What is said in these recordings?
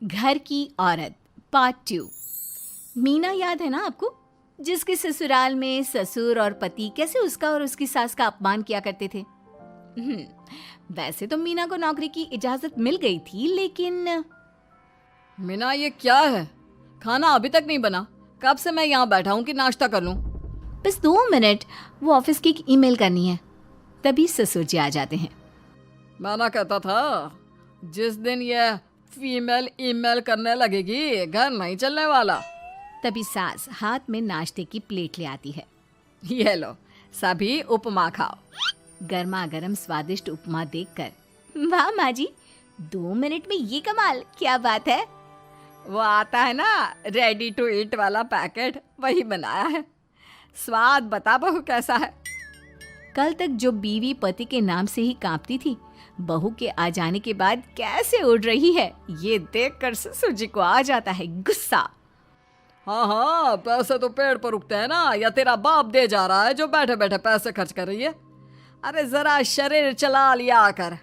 घर की औरत पार्ट 2। मीना याद है ना आपको, जिसके ससुराल में ससुर और पति कैसे उसका और उसकी सास का अपमान किया करते थे। वैसे तो मीना को नौकरी की इजाजत मिल गई थी, लेकिन मीना, ये क्या है? खाना अभी तक नहीं बना। कब से मैं यहाँ बैठा हूँ कि नाश्ता कर लूँ। बस 2 मिनट, वो ऑफिस की एक ईमेल करनी है। तभी ससुर जी आ जाते हैं। मैं ना कहता था, जिस दिन ये फीमेल ईमेल करने लगेगी घर नहीं चलने वाला। तभी सास हाथ में नाश्ते की प्लेट ले आती है। ये लो, सभी उपमा खाओ। गर्मा गर्म स्वादिष्ट उपमा देखकर वाह माँ जी, 2 मिनट में ये कमाल, क्या बात है। वो आता है ना रेडी टू ईट वाला पैकेट, वही बनाया है। स्वाद बता बहू कैसा है। कल तक जो बीवी पति के नाम से ही कांपती थी, बहू के आ जाने के बाद कैसे उड़ रही है, ये देखकर ससुर जी को आ जाता है गुस्सा। हाँ हाँ, पैसे तो पेड़ पर उगते हैं ना, या तेरा बाप दे जा रहा है जो बैठे बैठे पैसे खर्च कर रही है। अरे जरा शरीर चला लिया कर,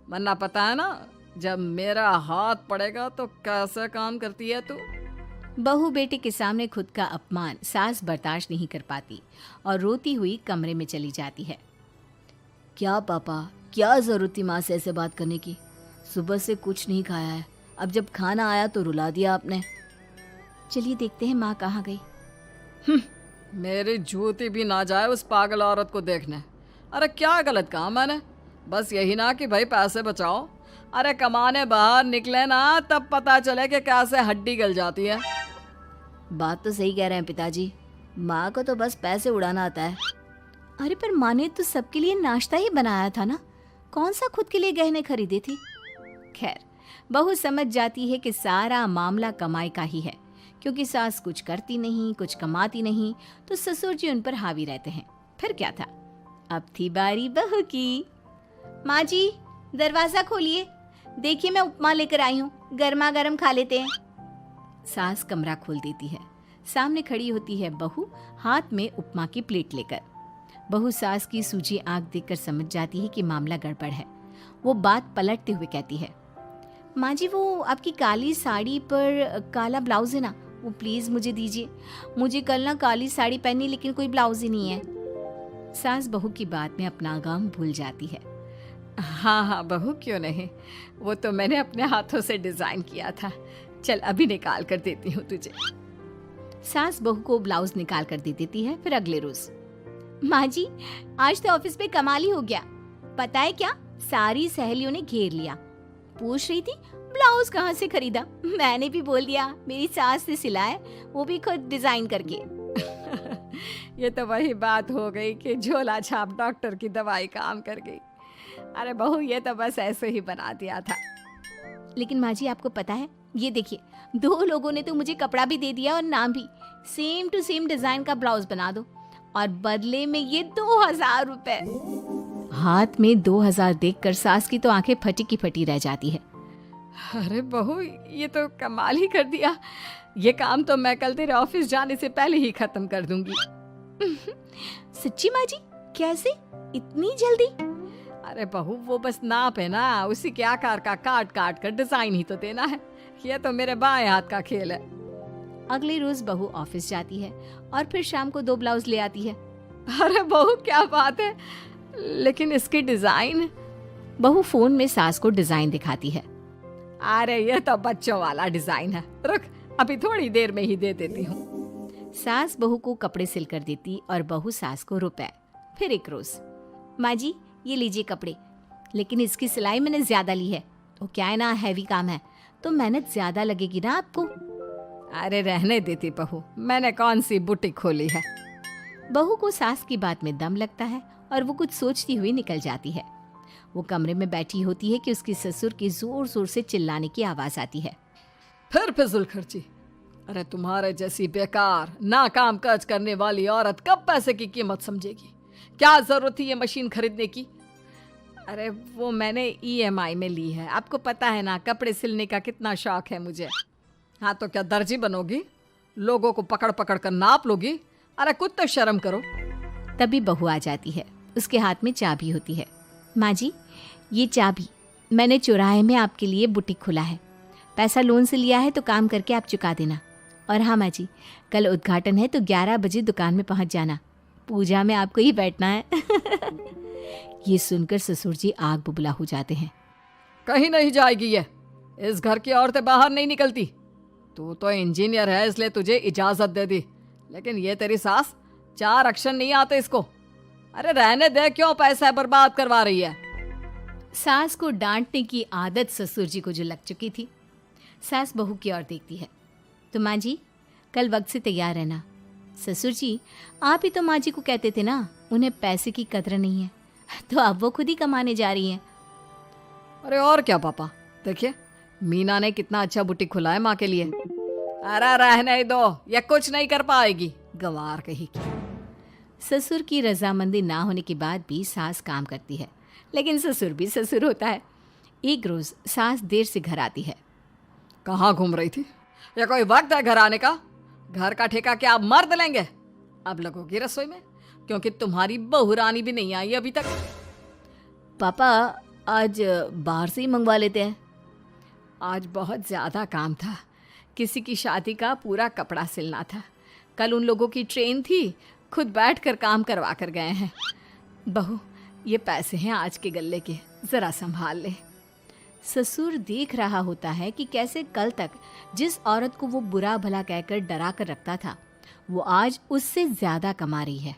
वरना पता है ना जब मेरा हाथ पड़ेगा तो कैसे काम करती है तू। बहू बेटे के सामने खुद का अपमान सास बर्दाश्त नहीं कर पाती और रोती हुई कमरे में चली जाती है। क्या पापा, क्या जरूरत थी माँ से ऐसे बात करने की? सुबह से कुछ नहीं खाया है, अब जब खाना आया तो रुला दिया आपने। चलिए देखते हैं माँ कहाँ गई। मेरी जूती भी ना जाए उस पागल औरत को देखने। अरे क्या गलत कहा मैंने? बस यही ना कि भाई पैसे बचाओ। अरे कमाने बाहर निकले ना, तब पता चले कि कैसे हड्डी गल जाती है। बात तो सही कह रहे हैं पिताजी, माँ को तो बस पैसे उड़ाना आता है। अरे पर माँ ने तो सबके लिए नाश्ता ही बनाया था ना, कौन सा खुद के लिए गहने खरीदे थे। खैर, बहू समझ जाती है कि सारा मामला कमाई का ही है, क्योंकि सास कुछ करती नहीं, कुछ कमाती नहीं, तो ससुर जी उन पर हावी रहते हैं। फिर क्या था, अब थी बारी बहू की। माँ जी, दरवाजा खोलिए, देखिए मैं उपमा लेकर आई हूँ, गर्मा गर्म खा लेते हैं। सास कमरा खोल देती है। सामने खड़ी होती है बहू, हाथ में उपमा की प्लेट लेकर। बहू सास की सूजी आंख देखकर समझ जाती है कि मामला गड़बड़ है। वो बात पलटते हुए कहती है, माँ जी वो आपकी काली साड़ी पर काला ब्लाउज है ना, वो प्लीज मुझे दीजिए। मुझे कल ना काली साड़ी पहनी, लेकिन कोई ब्लाउज ही नहीं है। सास बहू की बात में अपना गम भूल जाती है। हाँ हाँ बहू, क्यों नहीं, वो तो मैंने अपने हाथों से डिजाइन किया था। चल अभी निकाल कर देती हूँ तुझे। सास बहू को ब्लाउज निकाल कर दे देती है। फिर अगले रोज, माँ जी आज तो ऑफिस में कमाल ही हो गया। पता है क्या, सारी सहेलियों ने घेर लिया, पूछ रही थी ब्लाउज कहाँ से खरीदा। मैंने भी बोल दिया मेरी सास ने सिलाया, वो भी खुद डिजाइन करके। ये तो वही बात हो गई कि झोला छाप डॉक्टर की दवाई काम कर गई। अरे बहू, ये तो बस ऐसे ही बना दिया था। लेकिन माँ जी आपको पता है, ये देखिए 2 लोगों ने तो मुझे कपड़ा भी दे दिया और नाम भी, सेम टू सेम डिजाइन का ब्लाउज बना दो, और बदले में ये 2000 रुपए। हाथ में 2000 देखकर सास की तो आंखें फटी की फटी रह जाती है। अरे बहू, ये तो कमाल ही कर दिया। ये काम तो मैं कल तेरे ऑफिस जाने से पहले ही खत्म कर दूंगी। सच्ची माँ जी, कैसे इतनी जल्दी? अरे बहू, वो बस नाप है ना, उसी के आकार का काट काट कर डिजाइन ही तो देना है। ये तो मेरे बाएं हाथ का खेल है। अगले रोज बहू ऑफिस जाती है और फिर शाम को 2 ब्लाउज ले आती है। अरे बहू, क्या बात है, लेकिन इसकी डिजाइन। बहू फोन में सास को डिजाइन दिखाती है। अरे ये तो बच्चों वाला डिजाइन है, रुक अभी थोड़ी देर में ही दे देती हूँ। सास बहू को कपड़े सिल कर देती और बहू सास को रुपए। फिर एक रोज, माँ जी ये लीजिए कपड़े, लेकिन इसकी सिलाई मैंने ज्यादा ली है। तो क्या है ना, हैवी काम है तो मेहनत ज्यादा लगेगी ना आपको। अरे रहने देती बहू, मैंने कौन सी बुटीक खोली है। बहू को सास की बात में दम लगता है और वो कुछ सोचती हुई निकल जाती है। वो कमरे में बैठी होती है कि उसकी ससुर की जोर जोर से चिल्लाने की आवाज आती है। फिर फिजूल खर्ची। अरे तुम्हारे जैसी बेकार नाकाम काज करने वाली औरत कब पैसे की कीमत समझेगी? क्या जरूरत थी ये मशीन खरीदने की? अरे वो मैंने EMI में ली है, आपको पता है ना कपड़े सिलने का कितना शौक है मुझे। हाँ तो क्या दर्जी बनोगी? लोगों को पकड़ पकड़ कर नाप लोगी? अरे कुछ तो शर्म करो। तभी बहू आ जाती है, उसके हाथ में चाबी होती है। माँ जी ये चाबी, मैंने चौराहे में आपके लिए बुटीक खोला है, पैसा लोन से लिया है तो काम करके आप चुका देना। और हाँ माँ जी, कल उद्घाटन है तो 11 बजे दुकान में पहुँच जाना, पूजा में आपको ही बैठना है। ये सुनकर ससुर जी आग बुबला हो जाते हैं। कहीं नहीं जाएगी ये, इस घर की औरतें बाहर नहीं निकलती। तू तो इंजीनियर है इसलिए तुझे इजाजत दे दी, लेकिन ये तेरी सास 4 अक्षर नहीं आते इसको। अरे रहने दे, क्यों पैसा बर्बाद करवा रही है। सास को डांटने की आदत ससुर जी को जो लग चुकी थी। सास बहू की ओर देखती है। तो माँ जी कल वक्त से तैयार रहना। ससुर जी आप ही तो माँ जी को कहते थे ना उन्हें पैसे की कदर नहीं है, तो अब वो खुद ही कमाने जा रही हैं। अरे और क्या पापा, देखिए मीना ने कितना अच्छा बुटीक खुला है माँ के लिए। अरे रहने दो, ये कुछ नहीं कर पाएगी, गंवार कहीं की। ससुर की रजामंदी ना होने के बाद भी सास काम करती है, लेकिन ससुर भी ससुर होता है। एक रोज सास देर से घर आती है। कहाँ घूम रही थी? या कोई वक्त है घर आने का? घर का ठेका क्या आप मर्द लेंगे? अब लगोगी रसोई में, क्योंकि तुम्हारी बहू रानी भी नहीं आई अभी तक। पापा आज बाहर से ही मंगवा लेते हैं। आज बहुत ज़्यादा काम था, किसी की शादी का पूरा कपड़ा सिलना था। कल उन लोगों की ट्रेन थी, खुद बैठकर काम करवा कर गए हैं। बहू ये पैसे हैं आज के गल्ले के, ज़रा संभाल ले। ससुर देख रहा होता है कि कैसे कल तक जिस औरत को वो बुरा भला कहकर डरा कर रखता था वो आज उससे ज़्यादा कमा रही है।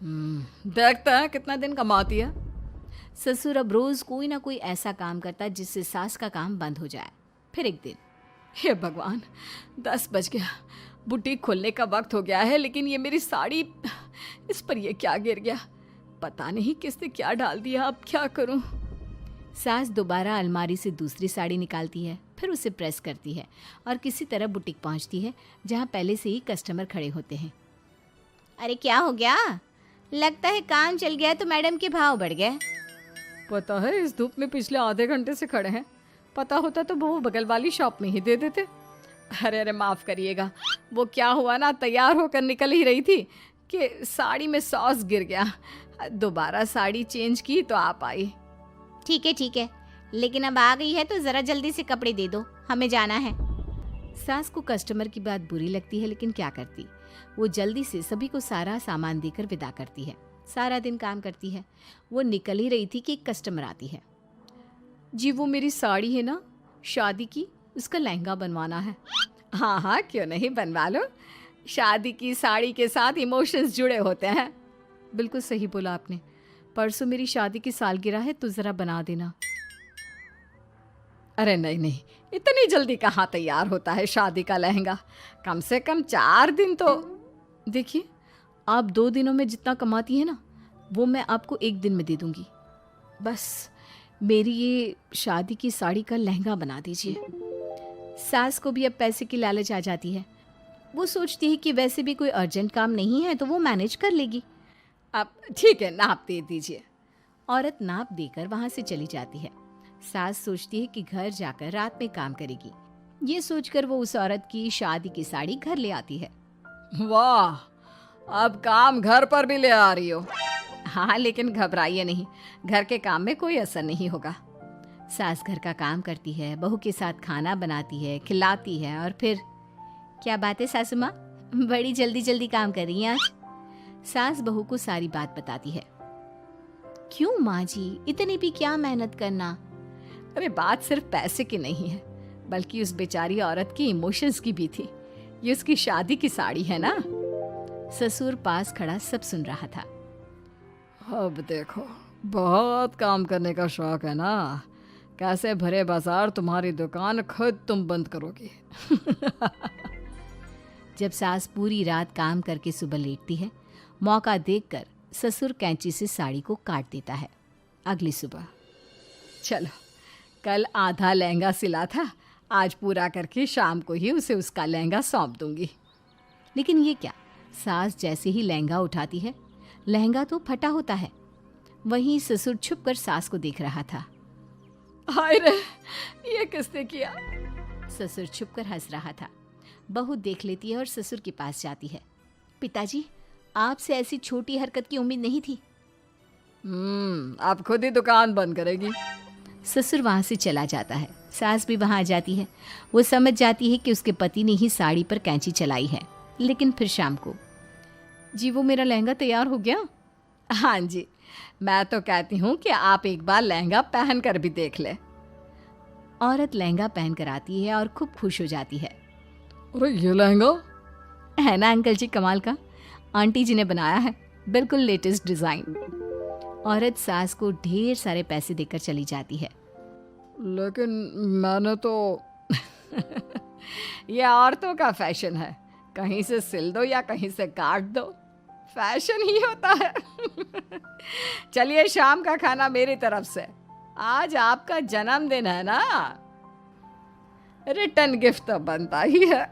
देखता है कितना दिन कमाती है। ससुर अब रोज़ कोई ना कोई ऐसा काम करता जिससे सास का काम बंद हो जाए। फिर एक दिन, हे भगवान 10 बज गया, बुटीक खोलने का वक्त हो गया है, लेकिन ये मेरी साड़ी, इस पर ये क्या गिर गया, पता नहीं किसने क्या डाल दिया, अब क्या करूं। सास दोबारा अलमारी से दूसरी साड़ी निकालती है, फिर उसे प्रेस करती है और किसी तरह बुटीक पहुंचती है जहां पहले से ही कस्टमर खड़े होते हैं। अरे क्या हो गया? लगता है काम चल गया तो मैडम के भाव बढ़ गए। पता है इस धूप में पिछले आधे घंटे से खड़े हैं, पता होता तो वो बगल वाली शॉप में ही दे देते। अरे अरे माफ़ करिएगा, वो क्या हुआ ना, तैयार होकर निकल ही रही थी कि साड़ी में सॉस गिर गया। दोबारा साड़ी चेंज की तो आप आई। ठीक है, लेकिन अब आ गई है तो ज़रा जल्दी से कपड़े दे दो, हमें जाना है। सास को कस्टमर की बात बुरी लगती है, लेकिन क्या करती, वो जल्दी से सभी को सारा सामान देकर विदा करती है। सारा दिन काम करती है। वो निकल ही रही थी कि एक कस्टमर आती है। जी वो मेरी साड़ी है ना शादी की, उसका लहंगा बनवाना है। हाँ हाँ क्यों नहीं, बनवा लो। शादी की साड़ी के साथ इमोशंस जुड़े होते हैं। बिल्कुल सही बोला आपने, परसों मेरी शादी की सालगिरह है तो ज़रा बना देना। अरे नहीं नहीं, इतनी जल्दी कहाँ तैयार होता है शादी का लहंगा, कम से कम 4 दिन तो। देखिए आप 2 दिनों में जितना कमाती है ना वो मैं आपको 1 दिन में दे दूंगी। बस मेरी ये शादी की साड़ी का लहंगा बना दीजिए। सास को भी अब पैसे की लालच आ जाती है। वो सोचती है कि वैसे भी कोई अर्जेंट काम नहीं है तो वो मैनेज कर लेगी। अब ठीक है, नाप दे दीजिए। औरत नाप देकर वहाँ से चली जाती है। सास सोचती है कि घर जाकर रात में काम करेगी। ये सोचकर वो उस औरत की शादी की साड़ी घर ले आती है। वाह, अब काम घर पर भी ले आ रही हो। हाँ लेकिन घबराइए नहीं, घर के काम में कोई असर नहीं होगा। सास घर का काम करती है, बहू के साथ खाना बनाती है, खिलाती है और फिर क्या बात है सासू माँ, बड़ी जल्दी जल्दी काम कर रही हैं आज। सास बहू को सारी बात बताती है। क्यों माँ जी, इतनी भी क्या मेहनत करना। अरे बात सिर्फ पैसे की नहीं है, बल्कि उस बेचारी औरत की इमोशंस की भी थी। ये उसकी शादी की साड़ी है ना। ससुर पास खड़ा सब सुन रहा था। अब देखो, बहुत काम करने का शौक है ना, कैसे भरे बाजार तुम्हारी दुकान खुद तुम बंद करोगी। जब सास पूरी रात काम करके सुबह लेटती है, मौका देखकर ससुर कैंची से साड़ी को काट देता है। अगली सुबह, चलो कल आधा लहंगा सिला था, आज पूरा करके शाम को ही उसे उसका लहंगा सौंप दूंगी। लेकिन ये क्या, सास जैसे ही लहंगा उठाती है, लहंगा तो फटा होता है। वहीं ससुर छुपकर सास को देख रहा था। हाय रे, ये किसने किया? ससुर छुपकर हंस रहा था। बहू देख लेती है और ससुर के पास जाती है। पिताजी, आपसे ऐसी छोटी हरकत की उम्मीद नहीं थी। आप खुद ही दुकान बंद करेगी। ससुर वहां से चला जाता है। सास भी वहाँ आ जाती है। वो समझ जाती है कि उसके पति ने ही साड़ी पर कैंची चलाई है। लेकिन फिर शाम को, जी वो मेरा लहंगा तैयार हो गया? हाँ जी, मैं तो कहती हूँ कि आप एक बार लहंगा पहन कर भी देख ले। औरत लहंगा पहन कर आती है और खूब खुश हो जाती है। अरे ये लहंगा है ना अंकल जी कमाल का, आंटी जी ने बनाया है, बिल्कुल लेटेस्ट डिज़ाइन। औरत सास को ढेर सारे पैसे देकर चली जाती है। लेकिन मैंने तो ये औरतों का फैशन है, कहीं से सिल दो या कहीं से काट दो, फैशन ही होता है। चलिए शाम का खाना मेरी तरफ से, आज आपका जन्मदिन है ना, रिटर्न गिफ्ट तो बनता ही है।